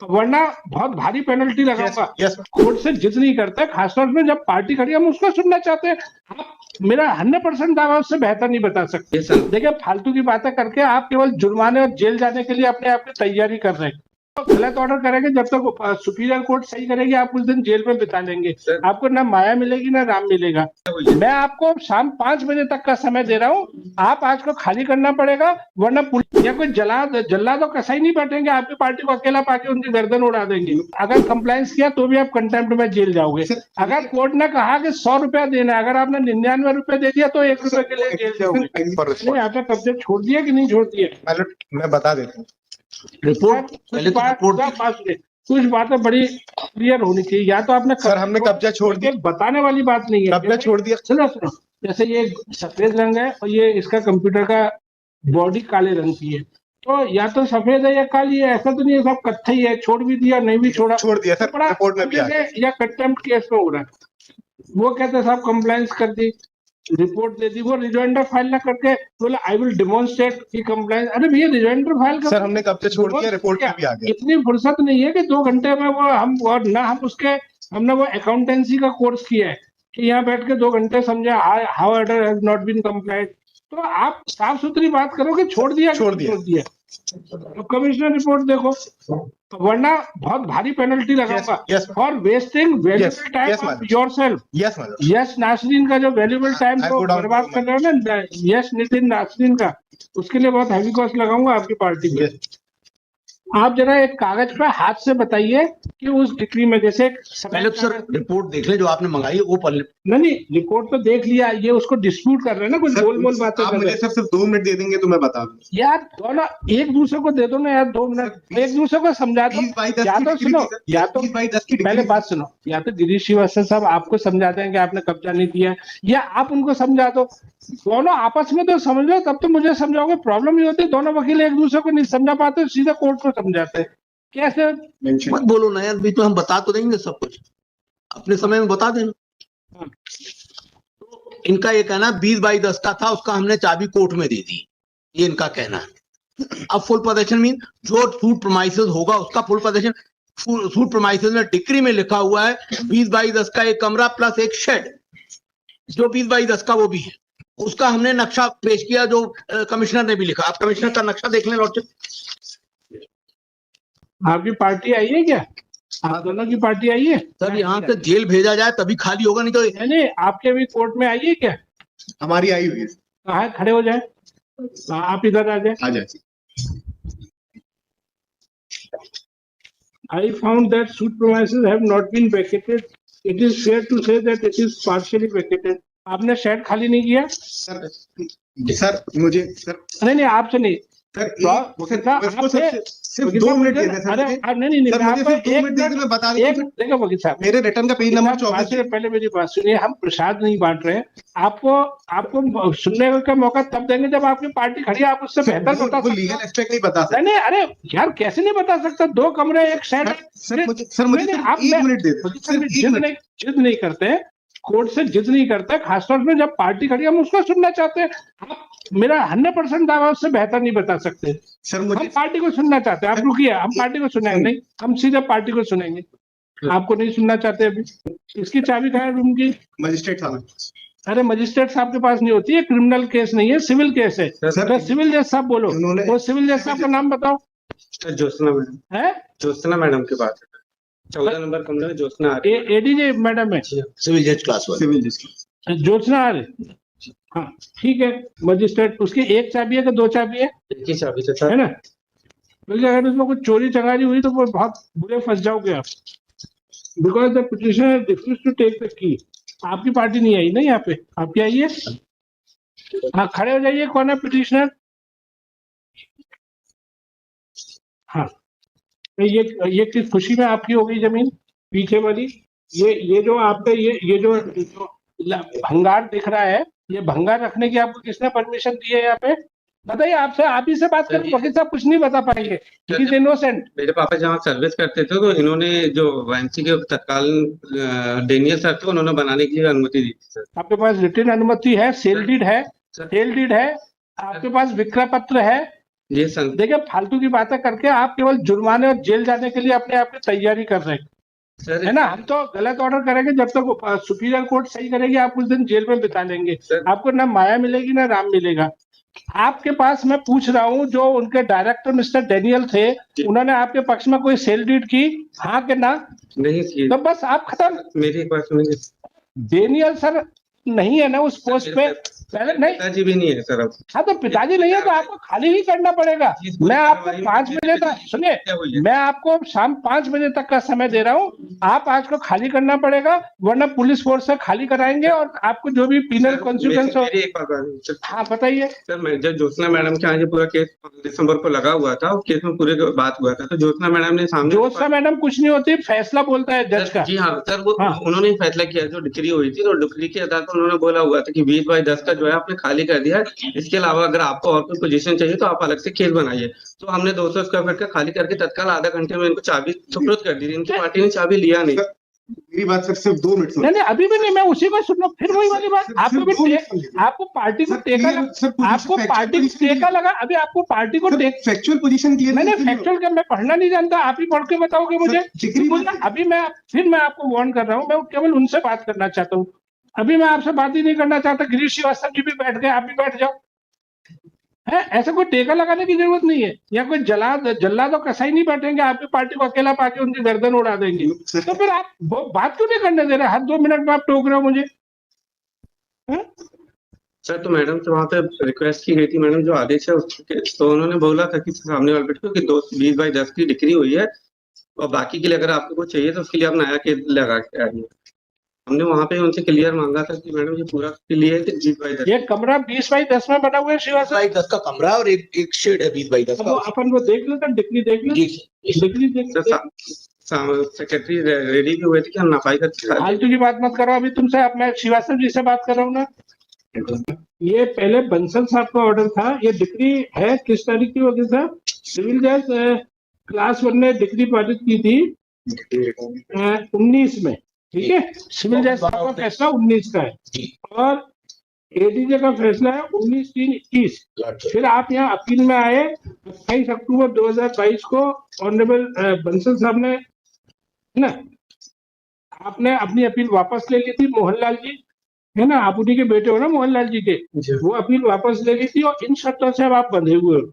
वरना बहुत भारी पेनल्टी लगाऊंगा। yes. कोर्ट से जिद नहीं करते, खासतौर पे जब पार्टी खड़ी है, हम उसको सुनना चाहते हैं। आप मेरा 100% दावा उससे बेहतर नहीं बता सकते। देखिए, फालतू की बातें करके आप केवल जुर्माने और जेल जाने के लिए अपने आप की तैयारी कर रहे हैं। तो गलत ऑर्डर करेंगे, जब तक सुपीरियर कोर्ट सही करेगी, आप कुछ दिन जेल में बिता लेंगे। आपको ना माया मिलेगी ना राम मिलेगा। मैं आपको शाम 5 बजे तक का समय दे रहा हूँ, आप आज को खाली करना पड़ेगा, वरना पुलिस या कोई जल्लाद और कसाई नहीं बैठेंगे आपकी पार्टी को अकेला पाके उनकी गर्दन उड़ा देंगे। अगर कंप्लायंस किया तो भी आप कंटेम्प्ट में जेल जाओगे। अगर कोर्ट ने कहा कि 100 रुपया देना है, अगर आपने 99 रुपए दे दिया तो 1 रुपए के लिए जेल जाओगे। नहीं, आपने कब्जे छोड़ दिया कि नहीं छोड़ दिया? मैं बता देता हूँ। रिपोर्ट कुछ बातें बड़ी क्लियर होनी चाहिए। या तो आपने सर हमने कब्जा छोड़ दिया, बताने वाली बात नहीं है, कब्जा छोड़ दिया। सुनो, जैसे ये सफेद रंग है और ये इसका कंप्यूटर का बॉडी काले रंग की है, तो या तो सफेद है या काली है, ऐसा तो नहीं है सब कत्थई है। छोड़ भी दिया, नहीं भी छोड़ा, छोड़ दिया सर, रिपोर्ट में भी आ गया। या कंटेम्प्ट केस में हो रहा है। वो कहते हैं साहब कंप्लायंस कर दी, रिपोर्ट दे दी, वो रिजॉइंडर फाइल ना करके बोला आई विल डेमोन्स्ट्रेट की कंप्लायंस। अरे भैया, रिजॉइंडर फाइल कर। सर हमने कब्जा छोड़ दिया, रिपोर्ट में भी आ गया। इतनी फुर्सत नहीं है कि 2 घंटे में वो हम और ना हम उसके हमने वो अकाउंटेंसी का कोर्स किया है कि यहाँ बैठ के 2 घंटे समझा how order has not been complied. तो आप साफ सुथरी बात करो कि छोड़ दिया। तो कमिश्नर रिपोर्ट देखो, वरना बहुत भारी पेनल्टी लगाऊंगा for wasting valuable time of yourself. Yes Nasreen का जो वैल्यूएबल टाइम को बर्बाद कर रहे हो ना, यस नितिन नासरीन का, उसके लिए बहुत हैवी कॉस्ट लगाऊंगा आपकी पार्टी में। आप जरा एक कागज पे हाथ से बताइए कि उस डिक्री में, जैसे पहले तो सर रिपोर्ट देख ले जो आपने मंगाई है वो पढ़ ले। नहीं, रिपोर्ट तो देख लिया, ये उसको डिस्प्यूट कर रहे हैं ना, कुछ गोल बातें कर रहे हैं। सिर्फ 2 मिनट दे देंगे तो मैं बता दूं। यार दोनों एक दूसरे को दे दो ना यार, 2 मिनट एक दूसरे को समझा दो। या तो सुनो, या तो पहले बात सुनो, या तो गिरीश श्रीवास्तव साहब आपको समझाते हैं कि आपने कब्जा नहीं किया, या आप उनको समझा दो। दोनों आपस में तो समझ लो, तब तो मुझे समझाओगे। प्रॉब्लम ये होती है दोनों वकील एक दूसरे को नहीं समझा पाते, सीधे कोर्ट को समझाते हैं। कैसे? मत बोलो ना यार, बीच में हम बता तो देंगे सब कुछ, अपने समय में बता देना। तो इनका ये कहना 20/10 का था, उसका हमने चाबी कोर्ट में दे दी, ये इनका कहना है। अब फुल पोजेशन मीन जो सूट प्रोमाइसेस होगा उसका फुल पोजेशन। सूट प्रोमाइसेस में डिक्री में लिखा हुआ है 20/10 का एक कमरा प्लस एक शेड, जो 20/10 का वो भी है। उसका हमने नक्शा पेश किया जो कमिश्नर ने भी लिखा। आप कमिश्नर का नक्शा देख लें लॉर्डशिप। आपकी पार्टी आई है क्या? आप दोनों की पार्टी आई है? सर यहाँ से जेल भेजा जाए तभी खाली होगा, नहीं तो नहीं, आपके भी कोर्ट में आई है क्या? हमारी आई हुई है। कहाँ खड़े हो जाए, आप इधर आ जाए। आ जाए। I found that suit premises have not been vacated. It is fair to say that it is partially vacated. आपने शेड खाली नहीं किया? सर मुझे सर नहीं आपसे नहीं सिर्फ 2 मिनट दे दें सर। मैं बता देखो वकील साहब, मेरे रिटर्न का पेज नंबर 24 पहले मेरी बात सुनिए। हम प्रसाद नहीं बांट रहे हैं, आपको सुनने का मौका तब देंगे जब आपकी पार्टी खड़ी है। आप उससे बेहतर बता सकते, लीगल एस्पेक्ट नहीं बता सकते। नहीं, अरे यार कैसे नहीं बता सकता? 2 कमरे एक शेड। सर मुझे 1 मिनट दे दे। जिद नहीं करते, कोर्ट से जिद नहीं करते, खासतौर पे जब पार्टी खड़ी है, हम उसको सुनना चाहते हैं। आप मेरा 100% दावा उससे बेहतर नहीं बता सकते। सर हम पार्टी को सुनना चाहते हैं। आप रुकिए, हम पार्टी को सुनेंगे नहीं, हम सीधे पार्टी को सुनेंगे। आपको नहीं सुनना चाहते अभी? इसकी चाबी कहाँ है रूम की? मजिस्ट्रेट साहब। अरे मजिस्ट्रेट साहब के पास नहीं होती है, क्रिमिनल केस नहीं है, सिविल केस है। तो सिविल जज साहब बोलो, वो सिविल जज साहब का नाम बताओ। ज्योत्सना मैडम है, ज्योत्सना मैडम के पास 14 नंबर कमरे में ज्योत्सना एडीजे मैडम है, सिविल जज क्लास 1। सिविल जज ज्योत्सना आ रही। हाँ ठीक है, मजिस्ट्रेट उसकी 1 चाबी है कि 2 चाबी है? 1 ही चाबी है ना। क्योंकि अगर उसमें कुछ चोरी चकारी हुई तो वो बहुत बुरे फंस जाओगे आप। Because the petitioner refuse to take the key. आपकी पार्टी नहीं आई ना यहाँ पे, आपकी आई है? हाँ खड़े हो जाइए, कौन है पिटिशनर? हाँ, ये किस खुशी में आपकी हो गई जमीन पीछे वाली? ये जो आपका ये जो भंगार दिख रहा है, ये भंगार रखने की आपको किसने परमिशन दी है? यहाँ पे बताइए, आपसे आप ही से बात करें, वकील साहब कुछ नहीं बता पाएंगे। He is innocent. मेरे पापा जहाँ सर्विस करते थे तो इन्होंने जो वायंसी के तत्कालीन डेनियल सर थे, उन्होंने बनाने की अनुमति दी थी सर। आपके पास रिटन अनुमति है? सेल डीड है? सेल डीड है आपके पास? विक्रय पत्र है? जी सर। देखिए फालतू की बातें करके आप केवल जुर्माने और जेल जाने के लिए अपने आप की तैयारी कर रहे हैं, सर है ना। हम तो गलत ऑर्डर करेंगे, जब तक सुपीरियर कोर्ट सही करेगी आप कुछ दिन जेल में बिता लेंगे, आपको ना माया मिलेगी ना राम मिलेगा। आपके पास मैं पूछ रहा हूँ, जो उनके डायरेक्टर मिस्टर डेनियल थे, उन्होंने आपके पक्ष में कोई सेल डीड की, हाँ कि ना? नहीं की। तो बस आप खत्म। मेरी एक बात सुनिए, डेनियल सर नहीं है ना उस पोस्ट पे, पहले नहीं। पिताजी भी नहीं है सर अब। हाँ तो पिताजी नहीं है तो आपको खाली ही करना पड़ेगा। मैं आपको 5 बजे तक, सुनिए, मैं आपको शाम 5 बजे तक का समय दे रहा हूँ, आप आज को खाली करना पड़ेगा, वरना पुलिस फोर्स से खाली कराएंगे और आपको जो भी पीनल कॉन्सिक्वेंस हो। मेरी एक बात, हाँ बताइए सर। मैं जब ज्योत्सना मैडम के यहाँ ये पूरा केस 5 दिसंबर को लगा हुआ था, केस में पूरे बात हुआ था, तो ज्योत्सना मैडम ने सामने, ज्योत्सना मैडम कुछ नहीं होती, फैसला बोलता है जज का। जी हाँ सर, वो उन्होंने ही फैसला किया, जो डिक्री हुई थी, तो डिक्री के आधार पर उन्होंने बोला हुआ था कि 20/10 का जो है आपने खाली कर दिया है, इसके अलावा अगर आपको और कोई पोजीशन चाहिए तो आप अलग से केस बनाइए। तो हमने 200 स्क्वायर फीट का खाली करके तत्काल आधा घंटे में इनको चाबी सुपुर्द कर दी थी। इनकी पार्टी ने चाबी लिया नहीं। मेरी बात सर सिर्फ 2 मिनट नहीं, अभी भी नहीं, मैं उसी को सुन रहा हूँ। फिर वही वाली बात, आपको भी आपको पार्टी को टेका लगा, आपको पार्टी को टेका लगा, अभी आपको पार्टी को फैक्चुअल पोजीशन क्लियर। मैंने फैक्चुअल का मैं पढ़ना नहीं जानता, आप ही पढ़ के बताओगे मुझे। अभी मैं आपको वार्न कर रहा हूँ, मैं केवल उनसे बात करना चाहता हूँ, अभी मैं आपसे बात ही नहीं करना चाहता। गिरीश श्रीवास्तव जी भी बैठ गए, आप भी बैठ जाओ। है ऐसा कोई टेका लगाने की जरूरत नहीं है, या कोई जल्लाद तो कसाई नहीं बैठेंगे आपकी पार्टी को अकेला पाके उनकी गर्दन उड़ा देंगे। तो फिर आप बात क्यों नहीं करने दे रहे? हर 2 मिनट में आप टोक रहे हो मुझे। सर तो मैडम से वहाँ पे रिक्वेस्ट की गई थी, मैडम जो आदेश है उसके, तो उन्होंने बोला था कि सामने वाले बेटे को कि 20/10 की डिक्री हुई है, और बाकी के लिए अगर आपको कुछ चाहिए तो उसके लिए आप नया केस लगा के आइए। हमने वहाँ पे उनसे क्लियर मांगा था कि मैडम ये पूरा के लिए 20/10। ये कमरा 20/10 में बना हुआ है श्रीवास्तव। 20/10 का कमरा और एक शेड है 20/10 का। अपन वो देख लेते, डिग्री देख लेते, डिग्री देख। सेक्रेटरी रेडी भी हुए थे कि हम नफाई करते। फालतू की बात मत करो अभी तुमसे, अब मैं श्रीवास्तव जी से बात कर रहा हूँ ना। ये पहले बंसल साहब का ऑर्डर था, ये डिग्री है किस तारीख की होगी सर? सिविल जज क्लास 1 ने डिग्री पारित की थी 19 में, ठीक है। सिविल जज साहब का फैसला 19 का है, और एडीजे का फैसला है 19/3/21। फिर आप यहाँ अपील में आए 28 अक्टूबर 2022 को, ऑनरेबल बंसल साहब ने ना, आपने अपनी अपील वापस ले ली थी। मोहनलाल जी है ना, आप उन्हीं के बेटे हो ना मोहनलाल जी के, वो अपील वापस ले ली थी, और इन शर्तों से अब आप बंधे हुए हो।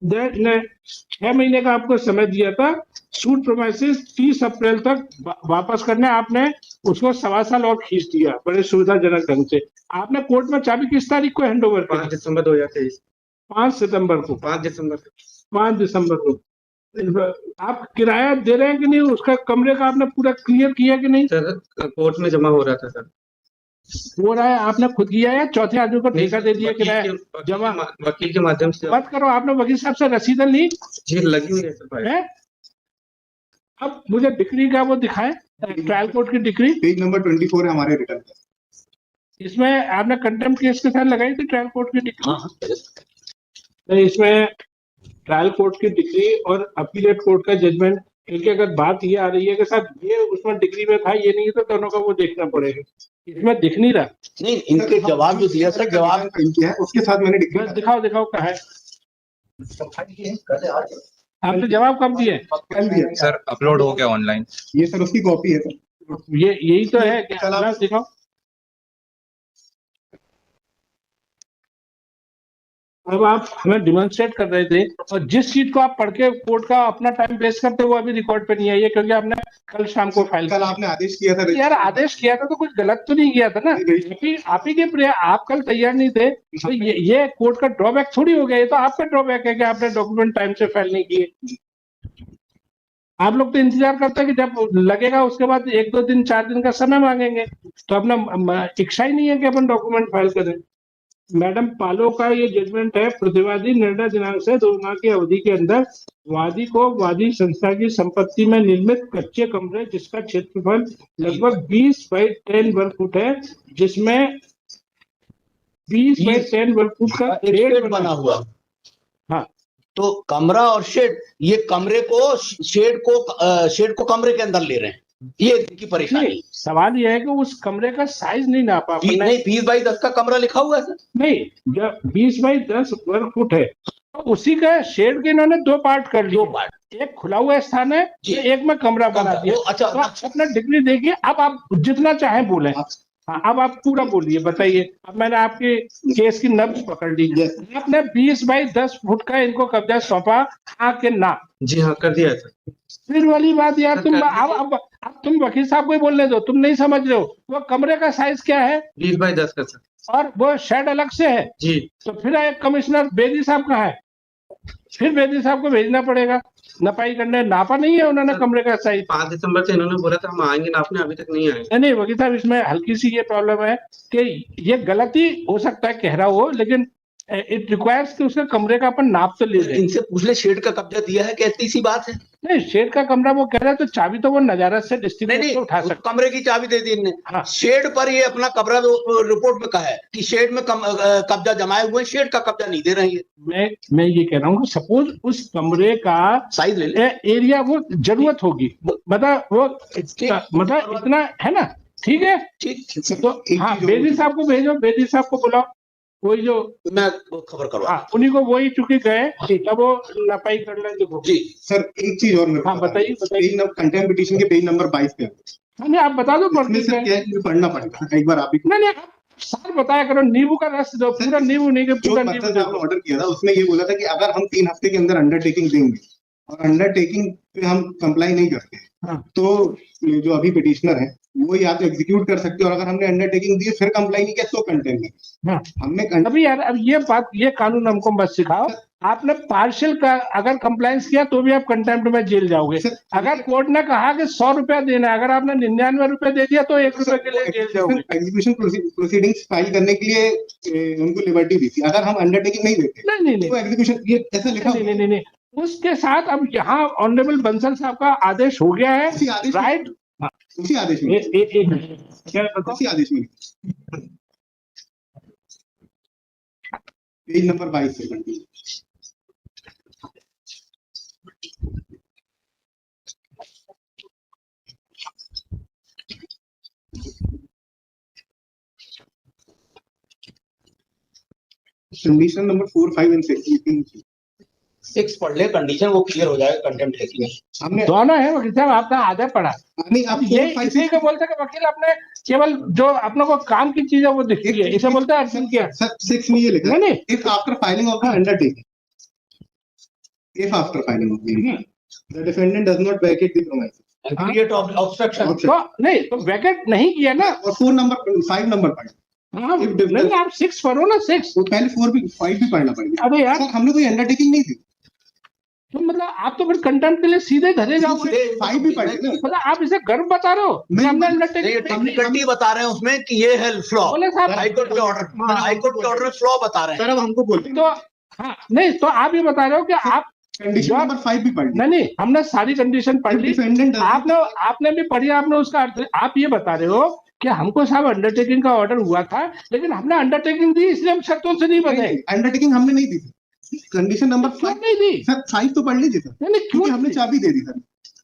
6 महीने का आपको समय दिया था, सूट प्रोमाइसिस 30 अप्रैल तक वापस करने, आपने उसको 1.25 साल और खींच दिया बड़े सुविधाजनक ढंग से। आपने कोर्ट में चाबी किस तारीख को हैंड ओवर किया? 5 दिसंबर 2023। 5 सितंबर को, 5 दिसंबर 5 दिसंबर को। आप किराया दे रहे हैं कि नहीं? उसका कमरे का आपने पूरा क्लियर किया कि नहीं? सर कोर्ट में जमा हो रहा था सर। हो रहा है, आपने खुद किया है? चौथे आदमी को ठेका दे दिया किराया जमा? वकील के माध्यम से। बात करो, आपने वकील साहब से रसीद ली? जी लगी हुई है सर। अब मुझे डिग्री का वो दिखाएं, ट्रायल कोर्ट की डिग्री। पेज नंबर 24 है हमारे रिटर्न का। इसमें आपने कंटेम्प्ट केस के साथ लगाई थी ट्रायल कोर्ट की डिग्री? नहीं, इसमें ट्रायल कोर्ट की डिग्री और अपीलेट कोर्ट का जजमेंट, इनकी अगर बात ये आ रही है कि साहब ये उसमें डिग्री में था, ये नहीं, तो दोनों का वो देखना पड़ेगा। इसमें दिख नहीं रहा। नहीं, इनके जवाब जो दिया सर, जवाब किया है उसके साथ मैंने डिग्री। दिखाओ कहा है आपने जवाब कब दिए? कल दिया सर, अपलोड हो गया ऑनलाइन। ये सर उसकी कॉपी है सर। ये यही तो है कि दिखाओ। अब आप हमें डिमोन्स्ट्रेट कर रहे थे, और जिस चीज को आप पढ़ के कोर्ट का अपना टाइम वेस्ट करते हो वो अभी रिकॉर्ड पे नहीं आई है, क्योंकि आपने कल शाम को फाइल कल आपने आदेश किया था। यार आदेश किया था तो कुछ गलत तो नहीं किया था ना? आप ही के आप कल तैयार नहीं थे, तो ये कोर्ट का ड्रॉबैक थोड़ी हो गया, ये तो आपका ड्रॉबैक है कि आपने डॉक्यूमेंट टाइम से फाइल नहीं किए। आप लोग तो इंतजार करते हैं कि जब लगेगा उसके बाद 1-2 दिन 4 दिन का समय मांगेंगे, तो अपना इच्छा ही नहीं है कि अपन डॉक्यूमेंट फाइल करें। मैडम पालो का ये जजमेंट है, प्रतिवादी निर्णय दिनांक से 2 माह की अवधि के अंदर वादी को वादी संस्था की संपत्ति में निर्मित कच्चे कमरे जिसका क्षेत्रफल लगभग 20/10 वर्ग फुट है, जिसमें 20/10 वर्ग फुट का शेड बना हुआ। हाँ, तो कमरा और शेड, ये कमरे को शेड को कमरे के अंदर ले रहे हैं, ये इनकी परेशानी। सवाल यह है कि उस कमरे का साइज नहीं नापा। नहीं, 20/10 का कमरा लिखा हुआ है सर। नहीं, 20/10 वर्ग फुट है, तो उसी का शेड के इन्होंने 2 पार्ट कर लिए। 2 पार्ट, एक खुला हुआ स्थान है, एक में कमरा बना दिया। अच्छा, तो अपना डिग्री देखिए, अब आप जितना चाहे बोले। हाँ, अब आप पूरा बोलिए, बताइए। अब मैंने आपके केस की नब्ज पकड़ ली। आपने 20 बाई 10 फुट का इनको कब्जा सौंपा, हाँ के ना? जी हाँ, कर दिया था। फिर वाली बात यार, तुम अब तुम वकील साहब को ही बोलने दो, तुम नहीं समझ रहे हो। वो कमरे का साइज क्या है? 20 बाई 10 का सर। और वो शेड अलग से है जी। तो फिर एक कमिश्नर बेदी साहब कहाँ है? फिर बेदी साहब को भेजना पड़ेगा नपाई करने। नापा नहीं है उन्होंने कमरे का साइज। 5 दिसंबर से इन्होंने बोला था हम आएंगे नापने, अभी तक नहीं आए। नहीं वकील साहब, इसमें हल्की सी ये प्रॉब्लम है कि ये गलती हो सकता है कह रहा हो, लेकिन इट रिक्वायर्स कि उसके कमरे का अपन नाप तो ले लें। इनसे पूछ ले शेड का कब्जा दिया है, कहती सी बात है। नहीं, शेड का कमरा वो कह रहा है, तो चाबी तो वो नजारा से डिस्ट्रिक्ट नहीं, से उठा सकता। कमरे की चाबी दे दी इनने। हाँ। शेड पर ये अपना कब्जा रिपोर्ट में कहा है कि शेड में कब्जा जमाए हुए, शेड का कब्जा नहीं दे रही है। मैं ये कह रहा हूँ, सपोज उस कमरे का साइज ले ले, एरिया वो जरूरत होगी, मतलब वो मतलब इतना है ना? ठीक है, ठीक। तो हाँ, बेदी साहब को भेजो, बेदी साहब को बुलाओ, वही जो मैं खबर करवा। हाँ, उन्हीं को वही चुके गए, तब वो नपाई कर ले। देखो जी सर, एक चीज और मेरे को हाँ, बताइए बताइए। कंटेम्प्ट पिटीशन के पेज नंबर 22 पे नहीं, आप बता दो। इसमें सर क्या है कि पढ़ना पड़ेगा एक बार आप ही। नहीं, आप सर बताया करो, नींबू का रस दो, पूरा नींबू नहीं, जो पूरा मतलब नींबू आपने ऑर्डर किया था उसमें ये बोला था कि अगर हम 3 हफ्ते के अंदर अंडरटेकिंग देंगे और अंडरटेकिंग पे हम कंप्लाई नहीं करते हाँ। तो जो अभी पिटिशनर है वो या तो एग्जीक्यूट कर सकते हैं, और अगर हमने अंडरटेकिंग दी फिर कंप्लाई नहीं किया तो कंटेम्प्ट। हाँ। हमने अभी यार, अब ये बात, ये कानून हमको मत सिखाओ। आपने पार्शियल का अगर कंप्लायंस किया तो भी आप कंटेम्प्ट में जेल जाओगे। अगर कोर्ट ने कहा कि 100 रुपया देना है, अगर आपने 99 रुपए दे दिया तो 1 रुपए के लिए जेल जाओगे। एग्जीक्यूशन प्रोसीडिंग्स फाइल करने के लिए उनको लिबर्टी दी थी। अगर हम अंडरटेकिंग नहीं देते नहीं तो एग्जीक्यूशन ये ऐसा लिखा नहीं, उसके साथ अब यहाँ ऑनरेबल बंसल साहब का आदेश हो गया है, राइट? उसी आदेश में क्या बताओ? उसी आदेश में पेज नंबर 22 से कंटिन्यू। कंडीशन नंबर 4, 5 एंड 6 पढ़ ले, कंडीशन वो क्लियर हो जाएगा। कंटेम्प्ट है कि नहीं, हमने दोनों है वकील साहब, आपका आधा पढ़ा। नहीं, आप ये इसी को बोलते हैं कि वकील अपने केवल जो अपनों को काम की चीज है वो दिखती है, इसे बोलते हैं अर्जुन किया। सर 6 में ये लिखा है, if after filing of the undertaking, if after filing of the the defendant does not vacate the premises, create obstruction। तो नहीं, तो वैकेट नहीं किया ना। और 4 नंबर 5 नंबर पढ़े। हाँ, नहीं, आप 6 पढ़ो ना, 6। वो पहले 4 भी 5 भी पढ़ना पड़ेगा। अबे यार, सर हमने कोई अंडरटेकिंग नहीं दी, तो मतलब आप तो फिर कंटेम्प्ट के लिए सीधे धरे जाओगे। 5 भी पढ़े ना। मतलब आप इसे गर्व बता रहे हो? टेक्निकलिटी बता रहे हैं उसमें कि ये है फ्लॉ। बोले साहब, हाईकोर्ट के ऑर्डर में फ्लॉ बता रहे हैं। सर अब हमको बोलते तो हाँ, नहीं तो आप ये बता रहे हो कि आप कंडीशन नंबर 5 भी पढ़ नहीं, हमने सारी कंडीशन पढ़ ली, आपने भी पढ़ी, आपने उसका अर्थ। आप ये बता रहे हो कि हमको साहब अंडरटेकिंग का ऑर्डर हुआ था, लेकिन हमने अंडरटेकिंग दी, इसलिए हम शर्तों से नहीं बने। अंडरटेकिंग हमने नहीं दी थी। कंडीशन नंबर 5 नहीं दी सर, 5 तो पढ़ लीजिए सर, क्योंकि हमने चाबी दे दी सर।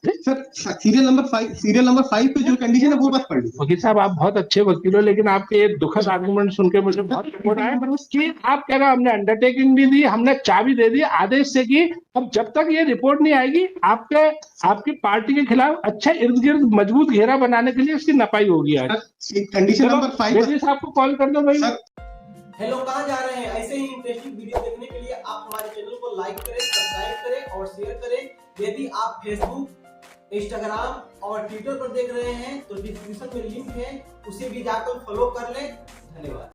सर सीरियल नंबर 5 पे जो कंडीशन है वो बस पढ़ लीजिए। वकील साहब, आप बहुत अच्छे वकील हो, लेकिन आपके ये दुखद आर्गुमेंट सुन के मुझे बहुत दुख है कि आप कह रहे हो हमने अंडरटेकिंग भी दी, हमने चाबी दे दी आदेश से की। अब जब तक ये रिपोर्ट नहीं आएगी आपकी पार्टी के खिलाफ अच्छा इर्द गिर्द मजबूत घेरा बनाने के लिए इसकी नपाई होगी। आज कंडीशन नंबर 5 साहब को कॉल कर दो भाई। हेलो, कहाँ जा रहे हैं? ऐसे ही इंटरेस्टिंग वीडियो देखने के लिए आप हमारे चैनल को लाइक करें, सब्सक्राइब करें और शेयर करें। यदि आप फेसबुक, इंस्टाग्राम और ट्विटर पर देख रहे हैं तो डिस्क्रिप्शन में लिंक है, उसे भी जाकर फॉलो कर लें। धन्यवाद।